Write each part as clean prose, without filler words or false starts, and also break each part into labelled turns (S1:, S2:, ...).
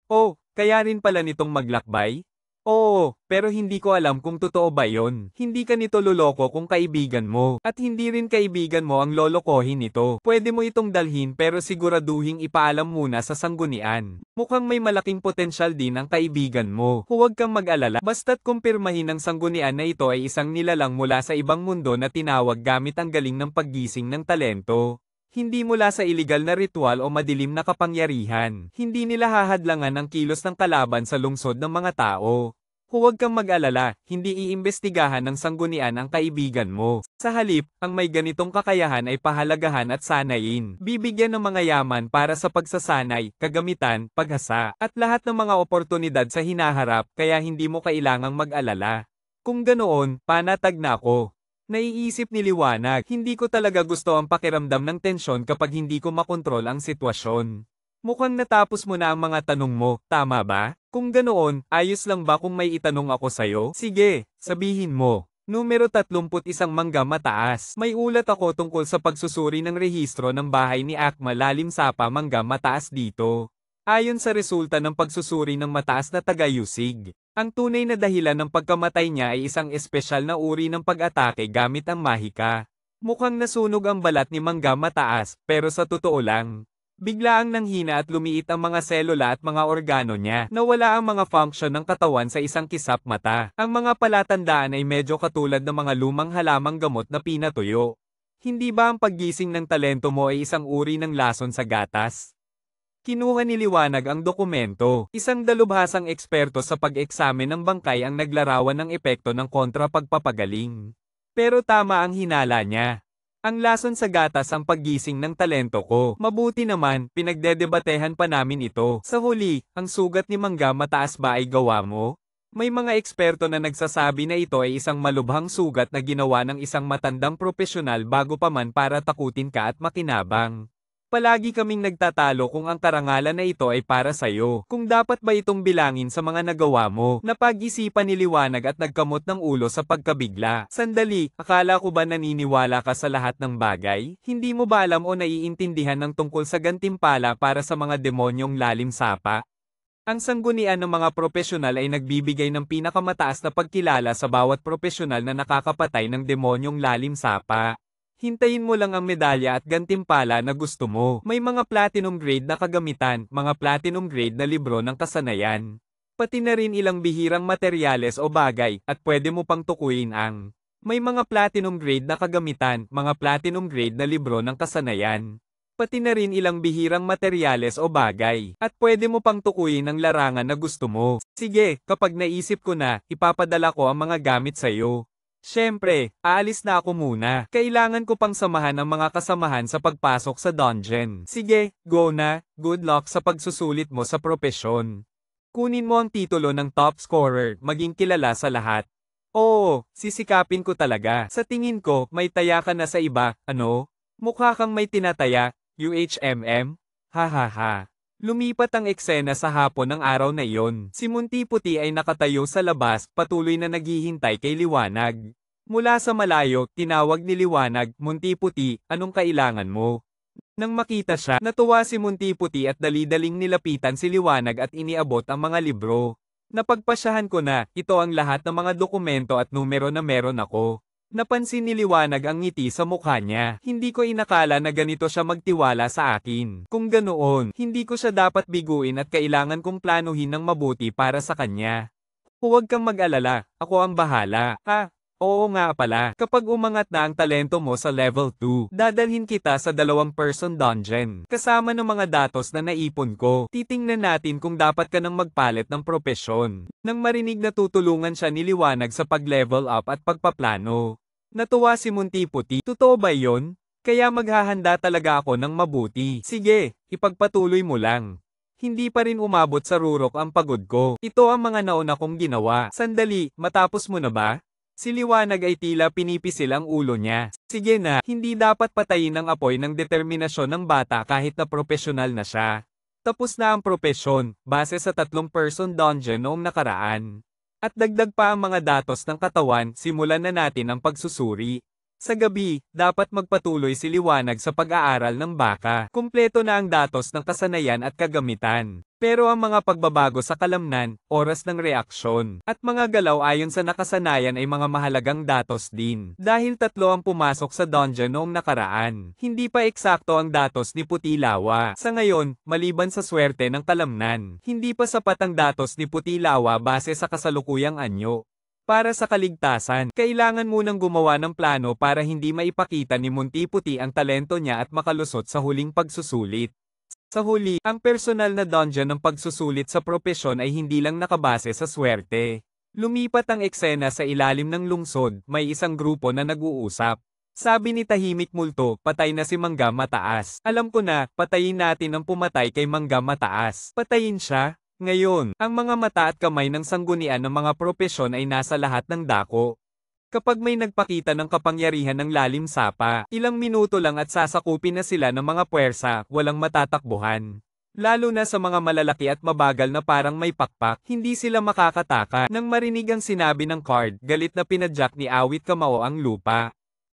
S1: Oh, kaya rin pala nitong maglakbay? Oo, pero hindi ko alam kung totoo ba yon. Hindi ka nito loloko kung kaibigan mo, at hindi rin kaibigan mo ang lolokohin nito. Pwede mo itong dalhin pero siguraduhing ipaalam muna sa sanggunian. Mukhang may malaking potensyal din ang kaibigan mo. Huwag kang mag-alala, basta't kumpirmahin ng sanggunian na ito ay isang nilalang mula sa ibang mundo na tinawag gamit ang galing ng paggising ng talento. Hindi mula sa iligal na ritual o madilim na kapangyarihan. Hindi nila hahadlangan ang kilos ng kalaban sa lungsod ng mga tao. Huwag kang mag-alala, hindi iimbestigahan ng sanggunian ang kaibigan mo. Sa halip, ang may ganitong kakayahan ay pahalagahan at sanayin. Bibigyan ng mga yaman para sa pagsasanay, kagamitan, paghasa, at lahat ng mga oportunidad sa hinaharap kaya hindi mo kailangang mag-alala. Kung ganoon, panatag na ako. Naiisip ni Liwanag, hindi ko talaga gusto ang pakiramdam ng tensyon kapag hindi ko makontrol ang sitwasyon. Mukhang natapos mo na ang mga tanong mo, tama ba? Kung ganoon, ayos lang ba kung may itanong ako sa'yo? Sige, sabihin mo. Numero 31 mangga mataas. May ulat ako tungkol sa pagsusuri ng rehistro ng bahay ni Akma Lalim Sapa mangga mataas dito. Ayon sa resulta ng pagsusuri ng mataas na taga-Yusig, ang tunay na dahilan ng pagkamatay niya ay isang espesyal na uri ng pag-atake gamit ang mahika. Mukhang nasunog ang balat ni Mangga Mataas, pero sa totoo lang, biglaang nanghina at lumiit ang mga selula at mga organo niya. Nawala ang mga function ng katawan sa isang kisap mata. Ang mga palatandaan ay medyo katulad ng mga lumang halamang gamot na pinatuyo. Hindi ba ang paggising ng talento mo ay isang uri ng lason sa gatas? Kinuha ni Liwanag ang dokumento. Isang dalubhasang eksperto sa pag-eksamen ng bangkay ang naglarawan ng epekto ng kontra pagpapagaling. Pero tama ang hinala niya. Ang lason sa gatas ang paggising ng talento ko. Mabuti naman, pinagdedebatehan pa namin ito. Sa huli, ang sugat ni Mangga Mataas ba ay gawa mo? May mga eksperto na nagsasabi na ito ay isang malubhang sugat na ginawa ng isang matandang propesyonal bago pa man para takutin ka at makinabang. Palagi kaming nagtatalo kung ang karangalan na ito ay para sa'yo. Kung dapat ba itong bilangin sa mga nagawa mo. Napag-isipan ni Liwanag at nagkamot ng ulo sa pagkabigla. Sandali, akala ko ba naniniwala ka sa lahat ng bagay? Hindi mo ba alam o naiintindihan ng tungkol sa gantimpala para sa mga demonyong lalim sapa? Ang sanggunian ng mga propesyonal ay nagbibigay ng pinakamataas na pagkilala sa bawat propesyonal na nakakapatay ng demonyong lalim sapa. Hintayin mo lang ang medalya at gantimpala na gusto mo. May mga platinum grade na kagamitan, mga platinum grade na libro ng kasanayan. Pati na rin ilang bihirang materyales o bagay, at pwede mo pang tukuyin ang may mga platinum grade na kagamitan, mga platinum grade na libro ng kasanayan. Pati na rin ilang bihirang materyales o bagay, at pwede mo pang tukuyin ang larangan na gusto mo. Sige, kapag naisip ko na, ipapadala ko ang mga gamit sa'yo. Siyempre, aalis na ako muna. Kailangan ko pang samahan ang mga kasamahan sa pagpasok sa dungeon. Sige, go na. Good luck sa pagsusulit mo sa propesyon. Kunin mo ang titulo ng top scorer, maging kilala sa lahat. Oo, sisikapin ko talaga. Sa tingin ko, may taya ka na sa iba, ano? Mukha kang may tinataya, UHMM? Hahaha. Lumipat ang eksena sa hapon ng araw na iyon. Si Munti Puti ay nakatayo sa labas, patuloy na naghihintay kay Liwanag. Mula sa malayo, tinawag ni Liwanag, Munti Puti, anong kailangan mo? Nang makita siya, natuwa si Munti Puti at dali-daling nilapitan si Liwanag at iniabot ang mga libro. Napagpasyahan ko na, ito ang lahat ng mga dokumento at numero na meron ako. Napansin ni Liwanag ang ngiti sa mukha niya. Hindi ko inakala na ganito siya magtiwala sa akin. Kung ganoon, hindi ko siya dapat biguin at kailangan kong planuhin ng mabuti para sa kanya. Huwag kang mag-alala, ako ang bahala. Oo nga pala, kapag umangat na ang talento mo sa level 2, dadalhin kita sa 2-person dungeon. Kasama ng mga datos na naipon ko, titingnan natin kung dapat ka nang magpalit ng propesyon. Nang marinig na tutulungan siya ni Liwanag sa pag-level up at pagpaplano. Natuwa si Munti Puti, totoo ba yon? Kaya maghahanda talaga ako ng mabuti. Sige, ipagpatuloy mo lang. Hindi pa rin umabot sa rurok ang pagod ko. Ito ang mga nauna kong ginawa. Sandali, matapos mo na ba? Si Liwanag ay tila pinipisil ang ulo niya. Sige na, hindi dapat patayin ang apoy ng determinasyon ng bata kahit na propesyonal na siya. Tapos na ang propesyon, base sa 3-person dungeon noong nakaraan. At dagdag pa ang mga datos ng katawan, simulan na natin ang pagsusuri. Sa gabi, dapat magpatuloy si Liwanag sa pag-aaral ng baka. Kumpleto na ang datos ng kasanayan at kagamitan. Pero ang mga pagbabago sa kalamnan, oras ng reaksyon, at mga galaw ayon sa nakasanayan ay mga mahalagang datos din. Dahil 3 ang pumasok sa dungeon noong nakaraan, hindi pa eksakto ang datos ni Puti Lawa. Sa ngayon, maliban sa swerte ng kalamnan, hindi pa sapat ang datos ni Puti Lawa base sa kasalukuyang anyo. Para sa kaligtasan, kailangan munang gumawa ng plano para hindi maipakita ni Munti Puti ang talento niya at makalusot sa huling pagsusulit. Sa huli, ang personal na dungeon ng pagsusulit sa propesyon ay hindi lang nakabase sa swerte. Lumipat ang eksena sa ilalim ng lungsod, may isang grupo na nag-uusap. Sabi ni Tahimik Multo, patay na si Mangga Mataas. Alam ko na, patayin natin ang pumatay kay Mangga Mataas. Patayin siya? Ngayon, ang mga mata at kamay ng sanggunian ng mga propesyon ay nasa lahat ng dako. Kapag may nagpakita ng kapangyarihan ng lalim sapa, ilang minuto lang at sasakupin na sila ng mga puwersa, walang matatakbuhan. Lalo na sa mga malalaki at mabagal na parang may pakpak, hindi sila makakataka. Nang marinig ang sinabi ng card, galit na pinadyak ni Awit Kamao ang lupa.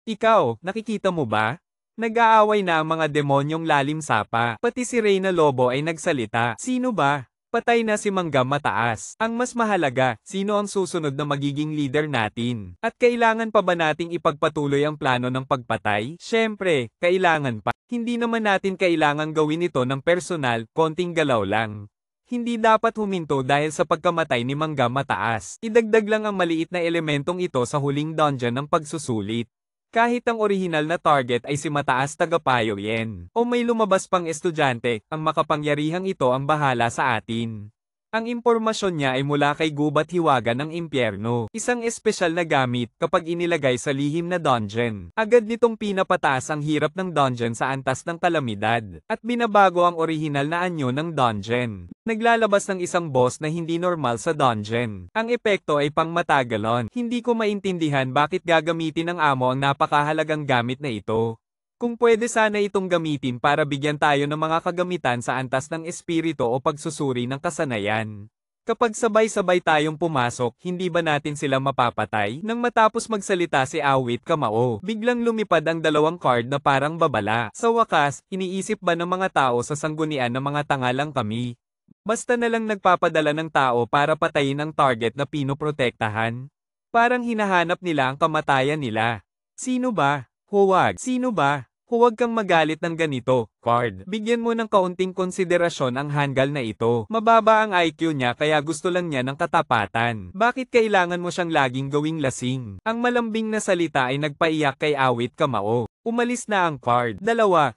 S1: Ikaw, nakikita mo ba? Nag-aaway na ang mga demonyong lalim sapa. Pati si Reyna Lobo ay nagsalita. Sino ba? Patay na si Mangga Mataas. Ang mas mahalaga, sino ang susunod na magiging leader natin? At kailangan pa ba nating ipagpatuloy ang plano ng pagpatay? Siyempre, kailangan pa. Hindi naman natin kailangan gawin ito ng personal, konting galaw lang. Hindi dapat huminto dahil sa pagkamatay ni Mangga Mataas. Idagdag lang ang maliit na elementong ito sa huling dungeon ng pagsusulit. Kahit ang orihinal na target ay si Mataas Tagapayo Yen, o may lumabas pang estudyante, ang makapangyarihang ito ang bahala sa atin. Ang impormasyon niya ay mula kay Gubat Hiwaga ng Impyerno, isang espesyal na gamit kapag inilagay sa lihim na dungeon. Agad nitong pinapataas ang hirap ng dungeon sa antas ng kalamidad, at binabago ang orihinal na anyo ng dungeon. Naglalabas ng isang boss na hindi normal sa dungeon. Ang epekto ay pangmatagalon. Hindi ko maintindihan bakit gagamitin ng amo ang napakahalagang gamit na ito. Kung pwede sana itong gamitin para bigyan tayo ng mga kagamitan sa antas ng espiritu o pagsusuri ng kasanayan. Kapag sabay-sabay tayong pumasok, hindi ba natin sila mapapatay? Nang matapos magsalita si Awit Kamao, biglang lumipad ang 2 card na parang babala. Sa wakas, iniisip ba ng mga tao sa sanggunian na mga tanga lang kami? Basta na lang nagpapadala ng tao para patayin ang target na pinoprotektahan? Parang hinahanap nila ang kamatayan nila. Sino ba? Huwag. Sino ba? Huwag kang magalit ng ganito, card. Bigyan mo ng kaunting konsiderasyon ang hanggal na ito. Mababa ang IQ niya kaya gusto lang niya ng katapatan. Bakit kailangan mo siyang laging gawing lasing? Ang malambing na salita ay nagpaiyak kay Awit Kamao. Umalis na ang card. 2,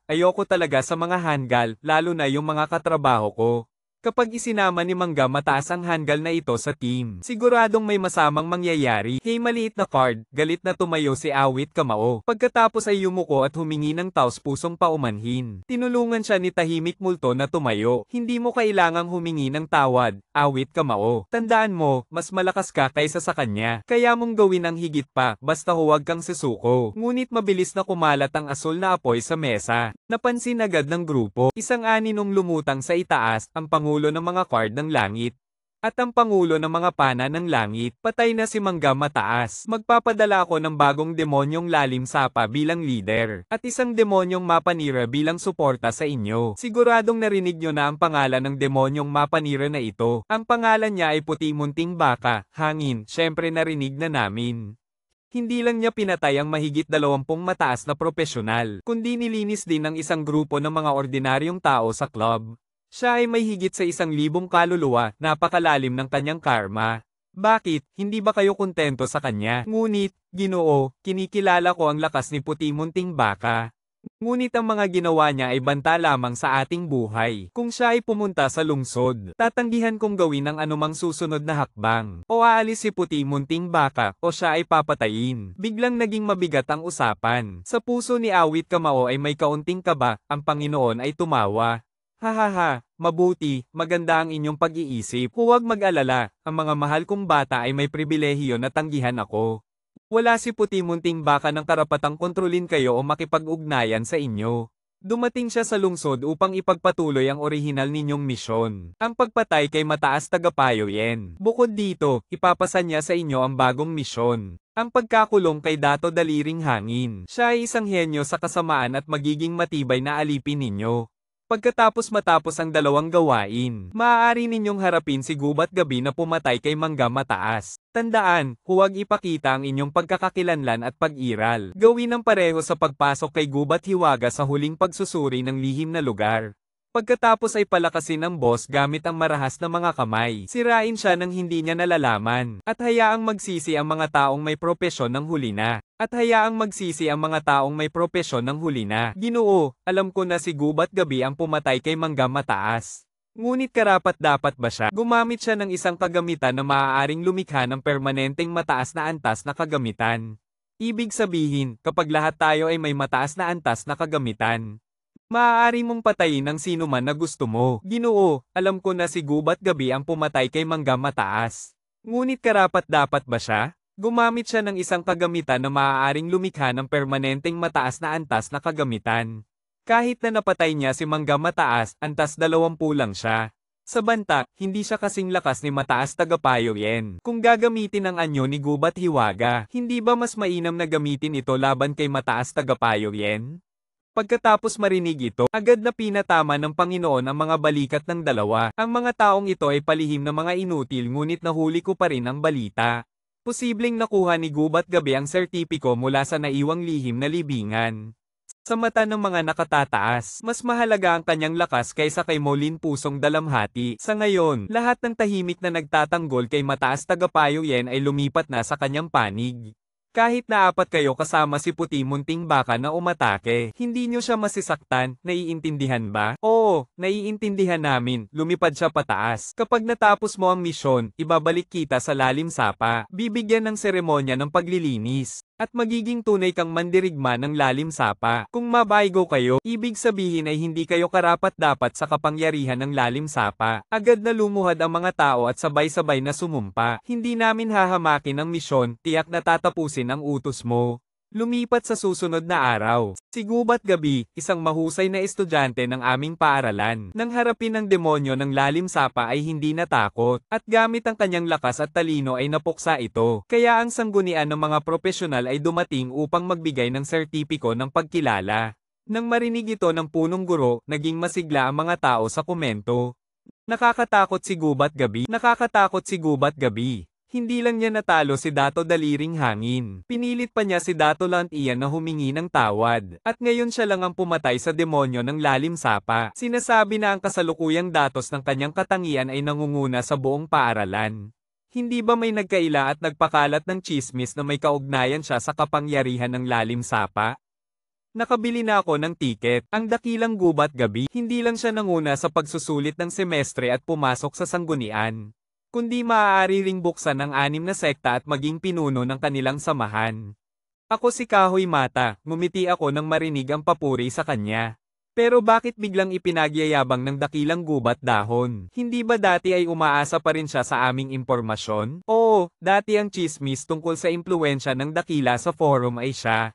S1: ayoko talaga sa mga hanggal, lalo na yung mga katrabaho ko. Kapag isinama ni Mangga Mataas ang hanggal na ito sa team, siguradong may masamang mangyayari. Hey maliit na card, galit na tumayo si Awit Kamao. Pagkatapos ay yumuko at humingi ng taos-pusong paumanhin. Tinulungan siya ni Tahimik Multo na tumayo. Hindi mo kailangang humingi ng tawad, Awit Kamao. Tandaan mo, mas malakas ka kaysa sa kanya. Kaya mong gawin ang higit pa, basta huwag kang susuko. Ngunit mabilis na kumalat ang asul na apoy sa mesa. Napansin agad ng grupo. Isang aninong lumutang sa itaas, ang Pangulo ng mga card ng langit. At ang Pangulo ng mga pana ng langit, patay na si Mangga Mataas. Magpapadala ako ng bagong demonyong lalim sapa bilang leader, at isang demonyong mapanira bilang suporta sa inyo. Siguradong narinig nyo na ang pangalan ng demonyong mapanira na ito. Ang pangalan niya ay Puti Munting Baka, Hangin, syempre narinig na namin. Hindi lang niya pinatay ang mahigit 20 mataas na propesyonal, kundi nilinis din ng isang grupo ng mga ordinaryong tao sa club. Siya ay may higit sa 1,000 kaluluwa, napakalalim ng kanyang karma. Bakit, hindi ba kayo kontento sa kanya? Ngunit, Ginoo, kinikilala ko ang lakas ni Puti Munting Baka. Ngunit ang mga ginawa niya ay banta lamang sa ating buhay. Kung siya ay pumunta sa lungsod, tatanggihan kong gawin ang anumang susunod na hakbang. O aalis si Puti Munting Baka, o siya ay papatayin. Biglang naging mabigat ang usapan. Sa puso ni Awit Kamao ay may kaunting kaba, ang Panginoon ay tumawa. Hahaha, mabuti, maganda ang inyong pag-iisip. Huwag mag-alala, ang mga mahal kong bata ay may pribilehiyo na tanggihan ako. Wala si Puti Munting Baka ng karapatang kontrolin kayo o makipag-ugnayan sa inyo. Dumating siya sa lungsod upang ipagpatuloy ang orihinal ninyong misyon, ang pagpatay kay Mataas Tagapayo Yen. Bukod dito, ipapasa niya sa inyo ang bagong misyon, Ang pagkakulong kay Dato Daliring Hangin. Siya ay isang henyo sa kasamaan at magiging matibay na alipin ninyo. Pagkatapos matapos ang dalawang gawain, maaari ninyong harapin si Gubat Gabi na pumatay kay Mangga Mataas. Tandaan, huwag ipakita ang inyong pagkakakilanlan at pag-iral. Gawin ang pareho sa pagpasok kay Gubat Hiwaga sa huling pagsusuri ng lihim na lugar. Pagkatapos ay palakasin ang boss gamit ang marahas na mga kamay. Sirain siya nang hindi niya nalalaman. At hayaang magsisi ang mga taong may propesyon ng huli na. Ginoo, alam ko na si Gubat Gabi ang pumatay kay Mangga Mataas. Ngunit karapat-dapat ba siya? Gumamit siya ng isang kagamitan na maaaring lumikha ng permanenteng mataas na antas na kagamitan. Ibig sabihin, kapag lahat tayo ay may mataas na antas na kagamitan, maaari mong patayin ang sino man na gusto mo. Ginoo, alam ko na si Gubat Gabi ang pumatay kay Mangga Mataas. Ngunit karapat-dapat ba siya? Gumamit siya ng isang kagamitan na maaaring lumikha ng permanenteng mataas na antas na kagamitan. Kahit na napatay niya si Mangga Mataas, antas 20 lang siya. Sa banta, hindi siya kasing lakas ni Mataas Tagapayo Yen. Kung gagamitin ang anyo ni Gubat Hiwaga, hindi ba mas mainam na gamitin ito laban kay Mataas Tagapayo Yen? Pagkatapos marinig ito, agad na pinatama ng Panginoon ang mga balikat ng dalawa. Ang mga taong ito ay palihim na mga inutil ngunit nahuli ko pa rin ang balita. Posibleng nakuha ni Gubat Gabi ang sertipiko mula sa naiwang lihim na libingan. Sa mata ng mga nakatataas, mas mahalaga ang kanyang lakas kaysa kay Molin Pusong Dalamhati. Sa ngayon, lahat ng tahimik na nagtatanggol kay Mataas Tagapayo Yen ay lumipat na sa kanyang panig. Kahit na apat kayo kasama si Puti Munting Baka na umatake, hindi nyo siya masisaktan, naiintindihan ba? Oo, naiintindihan namin, lumipad siya pataas. Kapag natapos mo ang misyon, ibabalik kita sa lalim sapa, bibigyan ng seremonya ng paglilinis. At magiging tunay kang mandirigma ng lalim sapa. Kung mabaygo kayo, ibig sabihin ay hindi kayo karapat-dapat sa kapangyarihan ng lalim sapa. Agad na lumuhad ang mga tao at sabay-sabay na sumumpa. Hindi namin hahamakin ang misyon, tiyak na tatapusin ang utos mo. Lumipat sa susunod na araw. Si Gubat Gabi, isang mahusay na estudyante ng aming paaralan, nang harapin ng demonyo ng lalim sapa ay hindi natakot, at gamit ang kanyang lakas at talino ay napuksa ito. Kaya ang sanggunian ng mga profesional ay dumating upang magbigay ng sertipiko ng pagkilala. Nang marinig ito ng punong guro, naging masigla ang mga tao sa komento. Nakakatakot si Gubat Gabi. Hindi lang niya natalo si Dato Daliring Hangin. Pinilit pa niya si Dato Lantian na humingi ng tawad. At ngayon siya lang ang pumatay sa demonyo ng lalim sapa. Sinasabi na ang kasalukuyang datos ng kanyang katangian ay nangunguna sa buong paaralan. Hindi ba may nagkaila at nagpakalat ng tsismis na may kaugnayan siya sa kapangyarihan ng lalim sapa? Nakabili na ako ng tiket. Ang dakilang Gubat Gabi, hindi lang siya nanguna sa pagsusulit ng semestre at pumasok sa sanggunian, kundi maaari ring buksan ng 6 na sekta at maging pinuno ng kanilang samahan. Ako si Kahoy Mata, ngumiti ako nang marinig ang papuri sa kanya. Pero bakit biglang ipinagyayabang ng dakilang Gubat Dahon? Hindi ba dati ay umaasa pa rin siya sa aming impormasyon? Oo, dati ang chismis tungkol sa impluwensya ng dakila sa forum ay siya.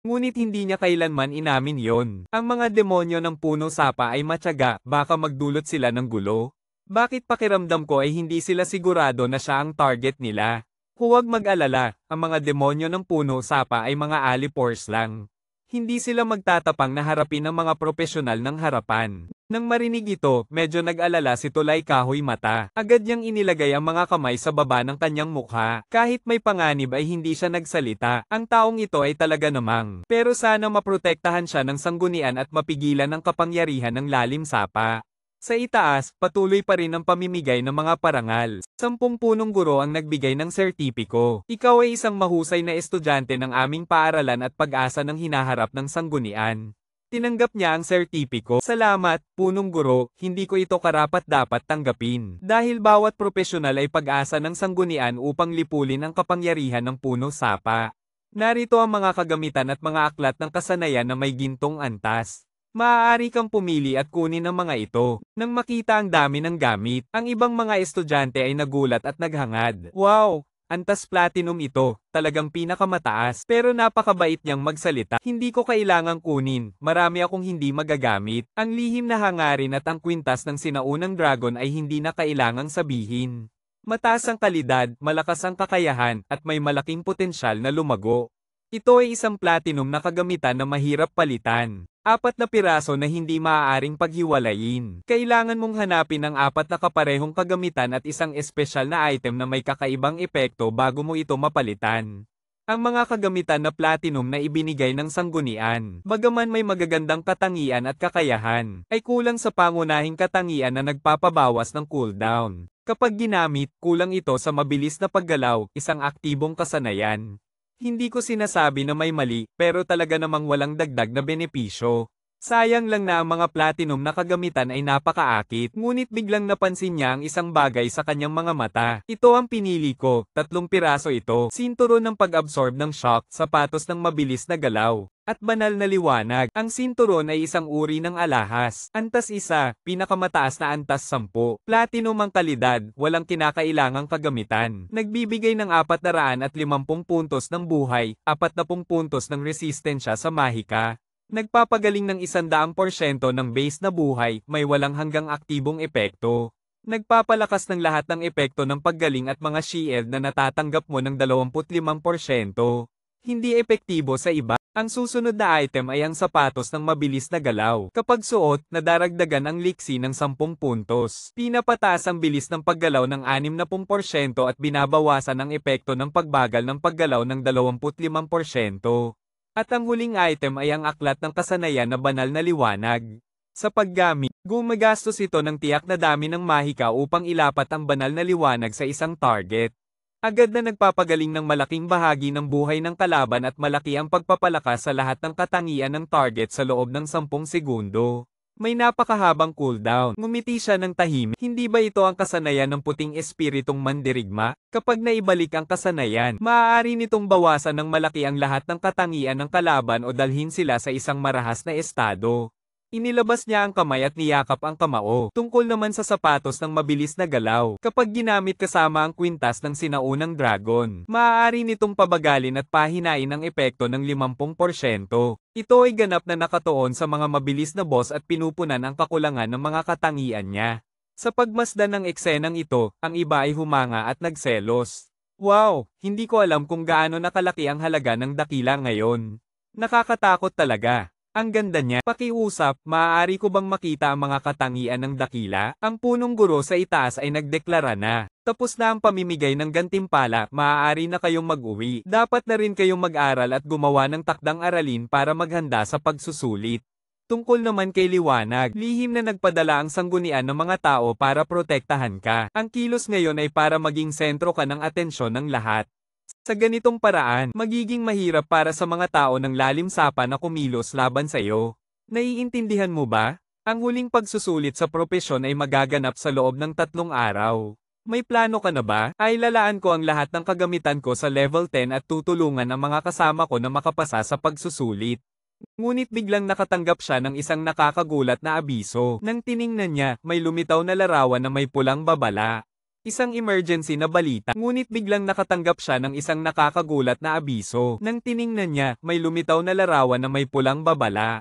S1: Ngunit hindi niya kailanman inamin yon. Ang mga demonyo ng puno sapa ay matyaga, baka magdulot sila ng gulo. Bakit pakiramdam ko ay hindi sila sigurado na siya ang target nila? Huwag mag-alala, ang mga demonyo ng puno sapa ay mga alipores lang. Hindi sila magtatapang na harapin ang mga profesional ng harapan. Nang marinig ito, medyo nag-alala si Tulay Kahoy Mata. Agad niyang inilagay ang mga kamay sa baba ng kanyang mukha. Kahit may panganib ay hindi siya nagsalita. Ang taong ito ay talaga namang. Pero sana maprotektahan siya ng sanggunian at mapigilan ang kapangyarihan ng lalim sapa. Sa itaas, patuloy pa rin ang pamimigay ng mga parangal. 10 punong guro ang nagbigay ng sertipiko. Ikaw ay isang mahusay na estudyante ng aming paaralan at pag-asa ng hinaharap ng sanggunian. Tinanggap niya ang sertipiko. Salamat, punong guro, hindi ko ito karapat-dapat tanggapin. Dahil bawat profesional ay pag-asa ng sanggunian upang lipulin ang kapangyarihan ng puno sapa. Narito ang mga kagamitan at mga aklat ng kasanayan na may gintong antas. Maaari kang pumili at kunin ang mga ito. Nang makita ang dami ng gamit, ang ibang mga estudyante ay nagulat at naghangad. Wow! Antas platinum ito, talagang pinakamataas. Pero napakabait niyang magsalita. Hindi ko kailangang kunin, marami akong hindi magagamit. Ang lihim na hangarin at ang kwintas ng sinaunang dragon ay hindi na kailangang sabihin. Mataas ang kalidad, malakas ang kakayahan, at may malaking potensyal na lumago. Ito ay isang platinum na kagamitan na mahirap palitan. 4 na piraso na hindi maaaring paghiwalayin. Kailangan mong hanapin ang 4 na kaparehong kagamitan at isang espesyal na item na may kakaibang epekto bago mo ito mapalitan. Ang mga kagamitan na platinum na ibinigay ng sanggunian, bagaman may magagandang katangian at kakayahan, ay kulang sa pangunahing katangian na nagpapabawas ng cooldown. Kapag ginamit, kulang ito sa mabilis na paggalaw, isang aktibong kasanayan. Hindi ko sinasabi na may mali, pero talaga namang walang dagdag na benepisyo. Sayang lang na ang mga platinum na kagamitan ay napakaakit, ngunit biglang napansin niya ang isang bagay sa kanyang mga mata. Ito ang pinili ko, 3 piraso ito. Sinturon ng pag-absorb ng shock, sapatos ng mabilis na galaw, at banal na liwanag. Ang sinturon ay isang uri ng alahas. Antas 1, pinakamataas na antas 10. Platinum ang kalidad, walang kinakailangang kagamitan. Nagbibigay ng 450 puntos ng buhay, 40 puntos ng resistensya sa mahika. Nagpapagaling ng 100% ng base na buhay, may walang hanggang aktibong epekto. Nagpapalakas ng lahat ng epekto ng paggaling at mga shield na natatanggap mo ng 25%. Hindi epektibo sa iba. Ang susunod na item ay ang sapatos ng mabilis na galaw. Kapag suot, nadaragdagan ang liksi ng 10 puntos. Pinapataas ang bilis ng paggalaw ng 60% at binabawasan ang epekto ng pagbagal ng paggalaw ng 25%. At ang huling item ay ang aklat ng kasanayan na banal na liwanag. Sa paggamit, gumagastos ito ng tiyak na dami ng mahika upang ilapat ang banal na liwanag sa isang target. Agad na nagpapagaling ng malaking bahagi ng buhay ng kalaban at malaki ang pagpapalakas sa lahat ng katangian ng target sa loob ng 10 segundo. May napakahabang cooldown. Ngumiti siya ng tahimik. Hindi ba ito ang kasanayan ng puting espiritong mandirigma? Kapag naibalik ang kasanayan, maaari nitong bawasan ng malaki ang lahat ng katangian ng kalaban o dalhin sila sa isang marahas na estado. Inilabas niya ang kamay at niyakap ang kamao. Tungkol naman sa sapatos ng mabilis na galaw. Kapag ginamit kasama ang kwintas ng sinaunang dragon, maaari nitong pabagalin at pahinain ang epekto ng 50%. Ito ay ganap na nakatuon sa mga mabilis na boss at pinupunan ang kakulangan ng mga katangian niya. Sa pagmasdan ng eksenang ito, ang iba ay humanga at nagselos. Wow, hindi ko alam kung gaano nakalaki ang halaga ng dakila ngayon. Nakakatakot talaga. Ang ganda niya. Pakiusap, maaari ko bang makita ang mga katangian ng dakila? Ang punong guro sa itaas ay nagdeklara na. Tapos na ang pamimigay ng gantimpala, maaari na kayong mag-uwi. Dapat na rin kayong mag-aral at gumawa ng takdang aralin para maghanda sa pagsusulit. Tungkol naman kay liwanag, lihim na nagpadala ang sanggunian ng mga tao para protektahan ka. Ang kilos ngayon ay para maging sentro ka ng atensyon ng lahat. Sa ganitong paraan, magiging mahirap para sa mga tao ng lalim sapa na kumilos laban sa iyo. Naiintindihan mo ba? Ang huling pagsusulit sa propesyon ay magaganap sa loob ng 3 araw. May plano ka na ba? Ay lalaan ko ang lahat ng kagamitan ko sa level 10 at tutulungan ang mga kasama ko na makapasa sa pagsusulit. Ngunit biglang nakatanggap siya ng isang nakakagulat na abiso. Nang tiningnan niya, may lumitaw na larawan na may pulang babala. Isang emergency na balita. Ngunit biglang nakatanggap siya ng isang nakakagulat na abiso. Nang tiningnan niya, may lumitaw na larawan na may pulang babala.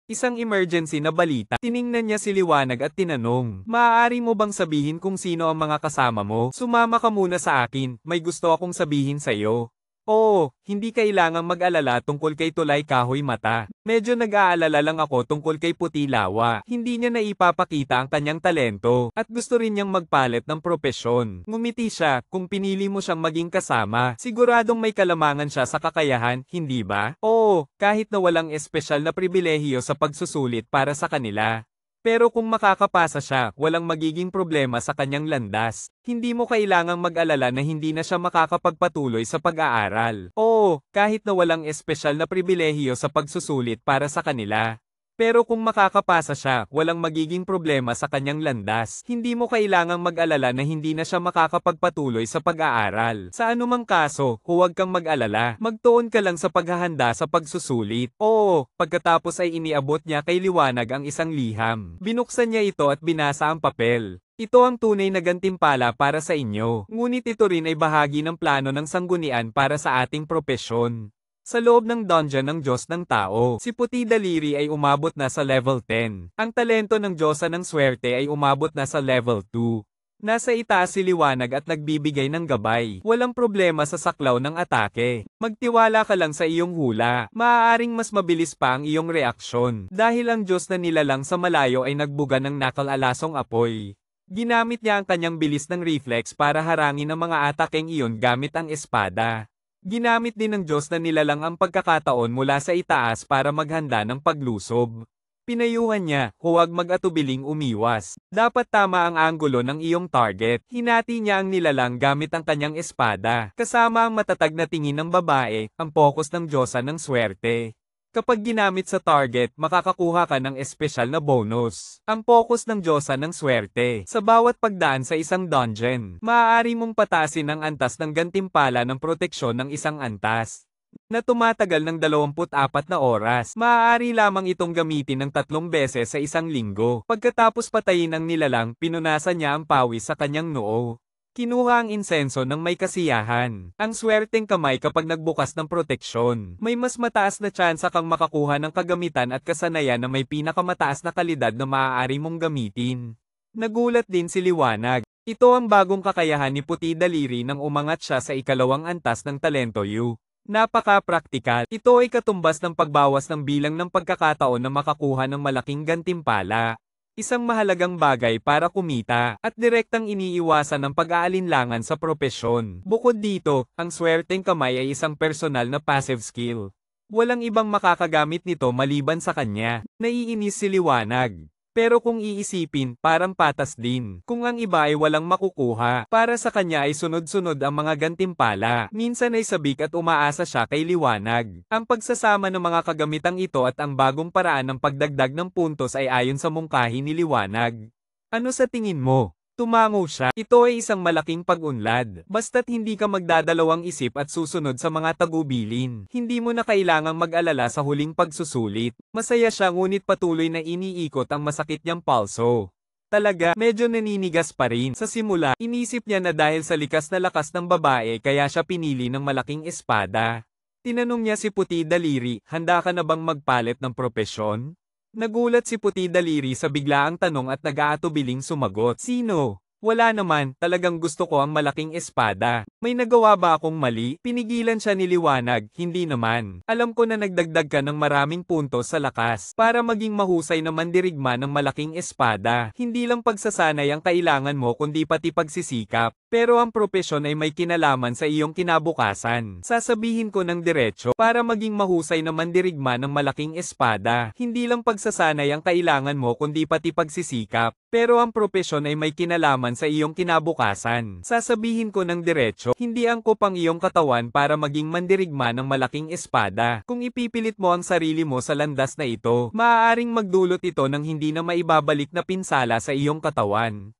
S1: Isang emergency na balita. Tiningnan niya si Liwanag at tinanong, "Maaari mo bang sabihin kung sino ang mga kasama mo? Sumama ka muna sa akin, may gusto akong sabihin sa iyo." Oo, hindi kailangang mag-alala tungkol kay Tulay Kahoy Mata. Medyo nag-aalala lang ako tungkol kay Puti Lawa. Hindi niya naipapakita ang kanyang talento, at gusto rin niyang magpalit ng propesyon. Ngumiti siya, kung pinili mo siyang maging kasama, siguradong may kalamangan siya sa kakayahan, hindi ba? Oo, kahit na walang espesyal na pribilehiyo sa pagsusulit para sa kanila. Pero kung makakapasa siya, walang magiging problema sa kanyang landas. Hindi mo kailangang mag-alala na hindi na siya makakapagpatuloy sa pag-aaral. Oo, kahit na walang espesyal na pribilehiyo sa pagsusulit para sa kanila. Pero kung makakapasa siya, walang magiging problema sa kanyang landas. Hindi mo kailangang mag-alala na hindi na siya makakapagpatuloy sa pag-aaral. Sa anumang kaso, huwag kang mag-alala. Magtuon ka lang sa paghahanda sa pagsusulit. Oo, pagkatapos ay iniabot niya kay Liwanag ang isang liham. Binuksan niya ito at binasa ang papel. Ito ang tunay na gantimpala para sa inyo. Ngunit ito rin ay bahagi ng plano ng sanggunian para sa ating propesyon. Sa loob ng dungeon ng Diyos ng Tao, si Puti Daliri ay umabot na sa level 10. Ang talento ng Diyosa ng Swerte ay umabot na sa level 2. Nasa itaas si Liwanag at nagbibigay ng gabay. Walang problema sa saklaw ng atake. Magtiwala ka lang sa iyong hula. Maaaring mas mabilis pa ang iyong reaksyon. Dahil ang Diyos na nilalang sa malayo ay nagbuga ng nakal-alasong apoy. Ginamit niya ang kanyang bilis ng reflex para harangin ang mga atakeng iyon gamit ang espada. Ginamit din ng Diyos na nilalang ang pagkakataon mula sa itaas para maghanda ng paglusob. Pinayuhan niya, huwag mag-atubiling umiwas. Dapat tama ang anggulo ng iyong target. Hinati niya ang nilalang gamit ang kanyang espada. Kasama ang matatag na tingin ng babae, ang focus ng Diyosa ng swerte. Kapag ginamit sa target, makakakuha ka ng espesyal na bonus. Ang focus ng Diyosa ng swerte. Sa bawat pagdaan sa isang dungeon, maaari mong pataasin ang antas ng gantimpala ng proteksyon ng isang antas na tumatagal ng 24 na oras. Maaari lamang itong gamitin ng 3 beses sa isang linggo. Pagkatapos patayin ang nilalang, pinunasan niya ang pawis sa kanyang noo. Kinuha ang insenso ng may kasiyahan. Ang swerteng kamay kapag nagbukas ng proteksyon. May mas mataas na tsansa kang makakuha ng kagamitan at kasanayan na may pinakamataas na kalidad na maaari mong gamitin. Nagulat din si Liwanag. Ito ang bagong kakayahan ni Puti Daliri nang umangat siya sa ikalawang antas ng Talento U. Napaka-praktikal. Ito ay katumbas ng pagbawas ng bilang ng pagkakataon na makakuha ng malaking gantimpala. Isang mahalagang bagay para kumita, at direktang iniiwasan ng pag-aalinlangan sa propesyon. Bukod dito, ang swerteng kamay ay isang personal na passive skill. Walang ibang makakagamit nito maliban sa kanya. Naiinis si Liwanag. Pero kung iisipin, parang patas din. Kung ang iba ay walang makukuha, para sa kanya ay sunod-sunod ang mga gantimpala. Minsan ay sabik at umaasa siya kay Liwanag. Ang pagsasama ng mga kagamitang ito at ang bagong paraan ng pagdagdag ng puntos ay ayon sa mungkahi ni Liwanag. Ano sa tingin mo? Tumango siya. Ito ay isang malaking pag-unlad. Basta't hindi ka magdadalawang isip at susunod sa mga tagubilin. Hindi mo na kailangang mag-alala sa huling pagsusulit. Masaya siya ngunit patuloy na iniikot ang masakit niyang palso. Talaga, medyo naninigas pa rin. Sa simula, inisip niya na dahil sa likas na lakas ng babae kaya siya pinili ng malaking espada. Tinanong niya si Puti Daliri, handa ka na bang magpalit ng propesyon? Nagulat si Puti Daliri sa biglaang tanong at nag-aatubiling sumagot. Sino? Wala naman, talagang gusto ko ang malaking espada. May nagawa ba akong mali? Pinigilan siya ni Liwanag, hindi naman. Alam ko na nagdagdag ka ng maraming puntos sa lakas para maging mahusay na mandirigma ng malaking espada. Hindi lang pagsasanay ang kailangan mo kundi pati pagsisikap. Pero ang propesyon ay may kinalaman sa iyong kinabukasan. Sasabihin ko ng diretso, para maging mahusay na mandirigma ng malaking espada. Hindi lang pagsasanay ang kailangan mo kundi pati pagsisikap. Pero ang propesyon ay may kinalaman sa iyong kinabukasan. Sasabihin ko ng diretso, hindi angkop ang iyong katawan para maging mandirigma ng malaking espada. Kung ipipilit mo ang sarili mo sa landas na ito, maaaring magdulot ito ng hindi na maibabalik na pinsala sa iyong katawan.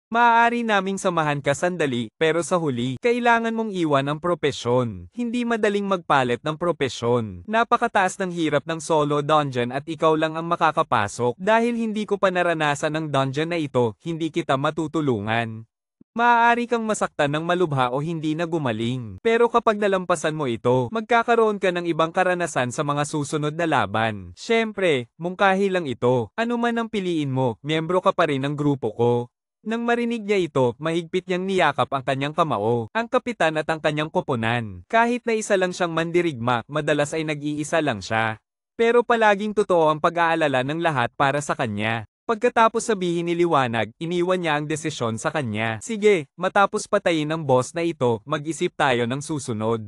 S1: Maaari naming samahan ka sandali, pero sa huli, kailangan mong iwan ang propesyon. Hindi madaling magpalit ng propesyon. Napakataas ng hirap ng solo dungeon at ikaw lang ang makakapasok. Dahil hindi ko pa naranasan ang dungeon na ito, hindi kita matutulungan. Maaari kang masaktan ng malubha o hindi na gumaling. Pero kapag nalampasan mo ito, magkakaroon ka ng ibang karanasan sa mga susunod na laban. Siyempre, mungkahi lang ito. Ano man ang piliin mo, miyembro ka pa rin ng grupo ko. Nang marinig niya ito, mahigpit niyang niyakap ang kanyang kamao, ang kapitan at ang kanyang koponan. Kahit na isa lang siyang mandirigma, madalas ay nag-iisa lang siya. Pero palaging totoo ang pag-aalala ng lahat para sa kanya. Pagkatapos sabihin ni Liwanag, iniwan niya ang desisyon sa kanya. Sige, matapos patayin ng boss na ito, mag-isip tayo ng susunod.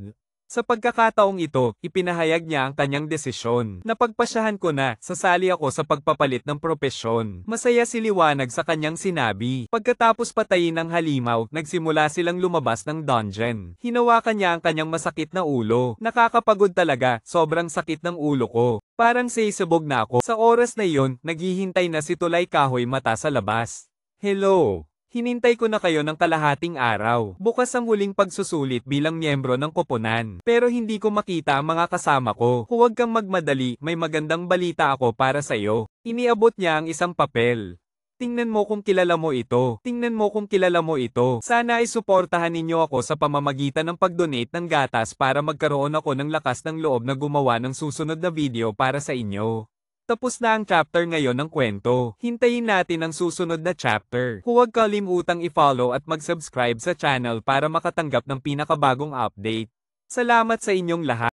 S1: Sa pagkakataong ito, ipinahayag niya ang kanyang desisyon. Napagpasyahan ko na, sasali ako sa pagpapalit ng propesyon. Masaya si Liwanag sa kanyang sinabi. Pagkatapos patayin ng halimaw, nagsimula silang lumabas ng dungeon. Hinawakan niya ang kanyang masakit na ulo. Nakakapagod talaga, sobrang sakit ng ulo ko. Parang sisabog na ako. Sa oras na iyon, naghihintay na si Tulay Kahoy mata sa labas. Hello! Hinintay ko na kayo ng kalahating araw. Bukas ang huling pagsusulit bilang miyembro ng koponan. Pero hindi ko makita ang mga kasama ko. Huwag kang magmadali, may magandang balita ako para sa iyo. Iniabot niya ang isang papel. Tingnan mo kung kilala mo ito. Tingnan mo kung kilala mo ito. Sana ay suportahan ninyo ako sa pamamagitan ng pag-donate ng gatas para magkaroon ako ng lakas ng loob na gumawa ng susunod na video para sa inyo. Tapos na ang chapter ngayon ng kwento. Hintayin natin ang susunod na chapter. Huwag kalimutang i-follow at mag-subscribe sa channel para makatanggap ng pinakabagong update. Salamat sa inyong lahat.